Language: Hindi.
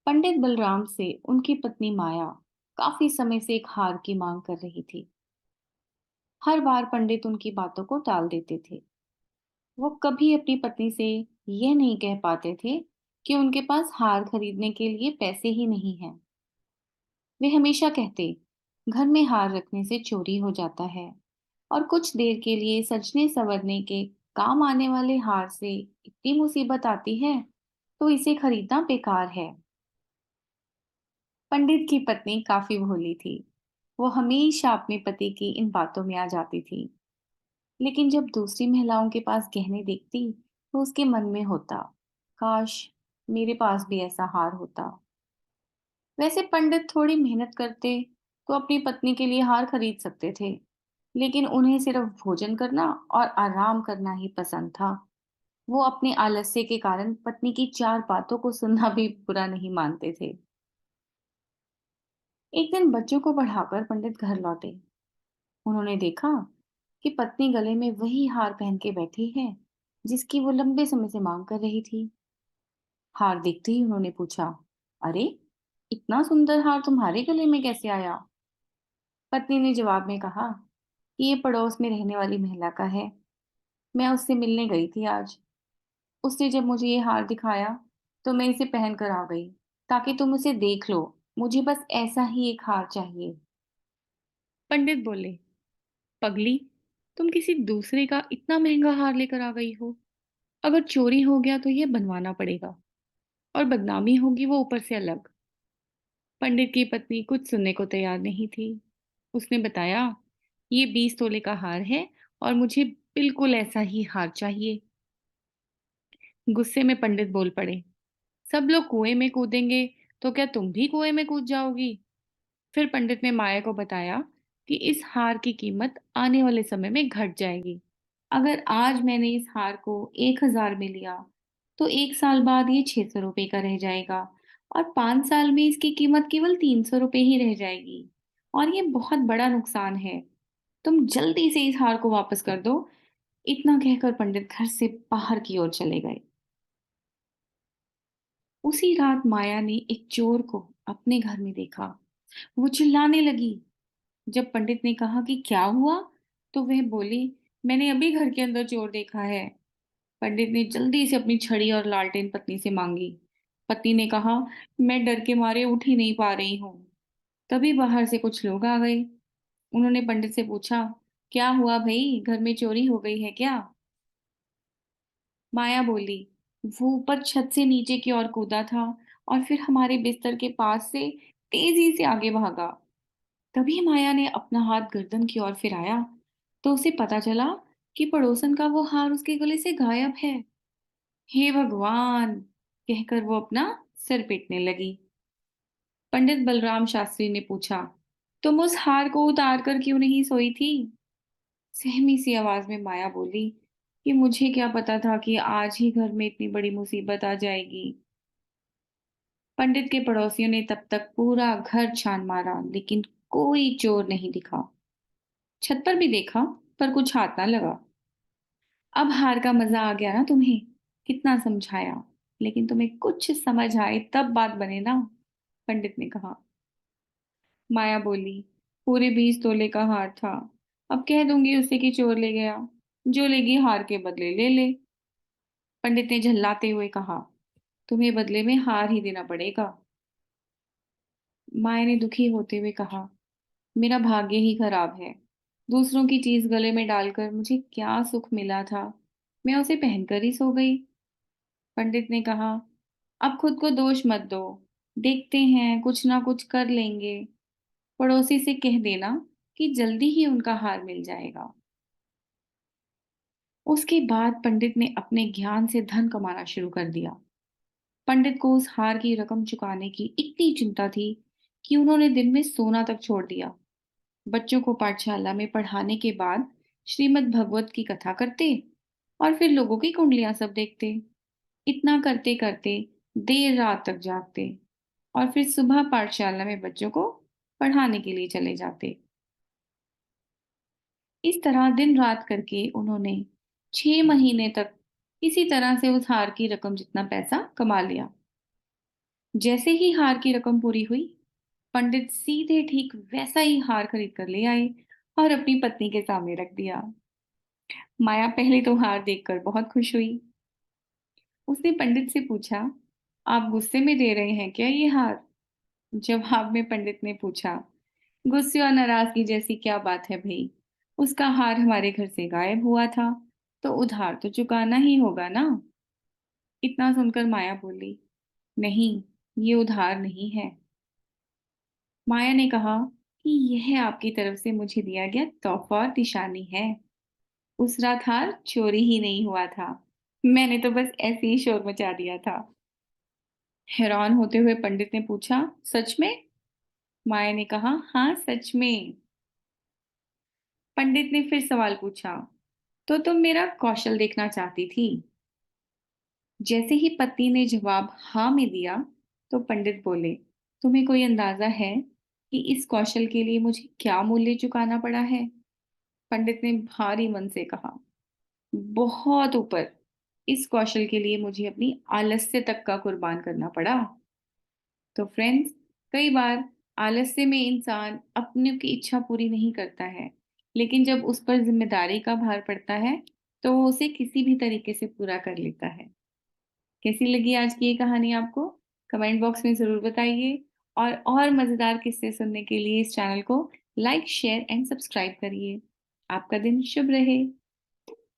पंडित बलराम से उनकी पत्नी माया काफी समय से एक हार की मांग कर रही थी। हर बार पंडित उनकी बातों को टाल देते थे। वो कभी अपनी पत्नी से यह नहीं कह पाते थे कि उनके पास हार खरीदने के लिए पैसे ही नहीं हैं। वे हमेशा कहते, घर में हार रखने से चोरी हो जाता है और कुछ देर के लिए सजने संवरने के काम आने वाले हार से इतनी मुसीबत आती है तो इसे खरीदना बेकार है। पंडित की पत्नी काफी भोली थी। वो हमेशा अपने पति की इन बातों में आ जाती थी। लेकिन जब दूसरी महिलाओं के पास गहने देखती तो उसके मन में होता, काश मेरे पास भी ऐसा हार होता। वैसे पंडित थोड़ी मेहनत करते तो अपनी पत्नी के लिए हार खरीद सकते थे, लेकिन उन्हें सिर्फ भोजन करना और आराम करना ही पसंद था। वो अपने आलस्य के कारण पत्नी की चार बातों को सुनना भी बुरा नहीं मानते थे। एक दिन बच्चों को पढ़ाकर पंडित घर लौटे। उन्होंने देखा कि पत्नी गले में वही हार पहन के बैठी है जिसकी वो लंबे समय से मांग कर रही थी। हार देखते ही उन्होंने पूछा, अरे, इतना सुंदर हार तुम्हारे गले में कैसे आया? पत्नी ने जवाब में कहा कि ये पड़ोस में रहने वाली महिला का है। मैं उससे मिलने गई थी आज। उसने जब मुझे ये हार दिखाया तो मैं इसे पहन कर आ गई ताकि तुम उसे देख लो। मुझे बस ऐसा ही एक हार चाहिए। पंडित बोले, पगली, तुम किसी दूसरे का इतना महंगा हार लेकर आ गई हो। अगर चोरी हो गया तो ये बनवाना पड़ेगा और बदनामी होगी वो ऊपर से अलग। पंडित की पत्नी कुछ सुनने को तैयार नहीं थी। उसने बताया, ये 20 तोले का हार है और मुझे बिल्कुल ऐसा ही हार चाहिए। गुस्से में पंडित बोल पड़े, सब लोग कुएं में कूदेंगे तो क्या तुम भी कुएं में कूद जाओगी? फिर पंडित ने माया को बताया कि इस हार की कीमत आने वाले समय में घट जाएगी। अगर आज मैंने इस हार को 1,000 में लिया तो 1 साल बाद ये 600 रुपये का रह जाएगा और 5 साल में इसकी कीमत केवल 300 रुपये ही रह जाएगी। और ये बहुत बड़ा नुकसान है। तुम जल्दी से इस हार को वापस कर दो। इतना कहकर पंडित घर से बाहर की ओर चले गए। उसी रात माया ने एक चोर को अपने घर में देखा। वो चिल्लाने लगी। जब पंडित ने कहा कि क्या हुआ, तो वह बोली, मैंने अभी घर के अंदर चोर देखा है। पंडित ने जल्दी से अपनी छड़ी और लालटेन पत्नी से मांगी। पत्नी ने कहा, मैं डर के मारे उठ ही नहीं पा रही हूँ। तभी बाहर से कुछ लोग आ गए। उन्होंने पंडित से पूछा, क्या हुआ भाई, घर में चोरी हो गई है क्या? माया बोली, वो ऊपर छत से नीचे की ओर कूदा था और फिर हमारे बिस्तर के पास से तेजी से आगे भागा। तभी माया ने अपना हाथ गर्दन की ओर फिराया तो उसे पता चला कि पड़ोसन का वो हार उसके गले से गायब है। हे भगवान, कहकर वो अपना सिर पीटने लगी। पंडित बलराम शास्त्री ने पूछा, तुम उस हार को उतार कर क्यों नहीं सोई थी? सहमी सी आवाज में माया बोली कि मुझे क्या पता था कि आज ही घर में इतनी बड़ी मुसीबत आ जाएगी। पंडित के पड़ोसियों ने तब तक पूरा घर छान मारा लेकिन कोई चोर नहीं दिखा। छत पर भी देखा पर कुछ हाथ ना लगा। अब हार का मजा आ गया ना तुम्हें? कितना समझाया लेकिन तुम्हें कुछ समझ आए तब बात बने ना, पंडित ने कहा। माया बोली, पूरे 20 तोले का हार था। अब कह दूंगी उसे कि चोर ले गया। जो लेगी हार के बदले ले ले। पंडित ने झल्लाते हुए कहा, तुम्हें बदले में हार ही देना पड़ेगा। माया ने दुखी होते हुए कहा, मेरा भाग्य ही खराब है। दूसरों की चीज गले में डालकर मुझे क्या सुख मिला था। मैं उसे पहनकर ही सो गई। पंडित ने कहा, अब खुद को दोष मत दो। देखते हैं, कुछ ना कुछ कर लेंगे। पड़ोसी से कह देना कि जल्दी ही उनका हार मिल जाएगा। उसके बाद पंडित ने अपने ज्ञान से धन कमाना शुरू कर दिया। पंडित को उस हार की रकम चुकाने की इतनी चिंता थी कि उन्होंने दिन में सोना तक छोड़ दिया। बच्चों को पाठशाला में पढ़ाने के बाद श्रीमद् भगवत की कथा करते और फिर लोगों की कुंडलियां सब देखते। इतना करते करते देर रात तक जागते और फिर सुबह पाठशाला में बच्चों को पढ़ाने के लिए चले जाते। इस तरह दिन रात करके उन्होंने 6 महीने तक इसी तरह से उस हार की रकम जितना पैसा कमा लिया। जैसे ही हार की रकम पूरी हुई, पंडित सीधे ठीक वैसा ही हार खरीद कर ले आए और अपनी पत्नी के सामने रख दिया। माया पहले तो हार देखकर बहुत खुश हुई। उसने पंडित से पूछा, आप गुस्से में दे रहे हैं क्या ये हार? जवाब में पंडित ने पूछा, गुस्से और नाराजगी जैसी क्या बात है भई? उसका हार हमारे घर से गायब हुआ था, तो उधार तो चुकाना ही होगा ना। इतना सुनकर माया बोली, नहीं, ये उधार नहीं है। माया ने कहा कि यह आपकी तरफ से मुझे दिया गया तोहफा और निशानी है। उस रात हार चोरी ही नहीं हुआ था। मैंने तो बस ऐसे ही शोर मचा दिया था। हैरान होते हुए पंडित ने पूछा, सच में? माया ने कहा, हाँ, सच में। पंडित ने फिर सवाल पूछा, तो तुम मेरा कौशल देखना चाहती थी? जैसे ही पत्नी ने जवाब हाँ में दिया, तो पंडित बोले, तुम्हें कोई अंदाजा है कि इस कौशल के लिए मुझे क्या मूल्य चुकाना पड़ा है? पंडित ने भारी मन से कहा, बहुत ऊपर। इस कौशल के लिए मुझे अपनी आलस्य तक का कुर्बान करना पड़ा। तो फ्रेंड्स, कई बार आलस्य में इंसान अपने की इच्छा पूरी नहीं करता है, लेकिन जब उस पर जिम्मेदारी का भार पड़ता है, तो वो उसे किसी भी तरीके से पूरा कर लेता है। कैसी लगी आज की ये कहानी आपको? कमेंट बॉक्स में ज़रूर बताइए और मज़ेदार किस्से सुनने के लिए इस चैनल को लाइक, शेयर एंड सब्सक्राइब करिए। आपका दिन शुभ रहे।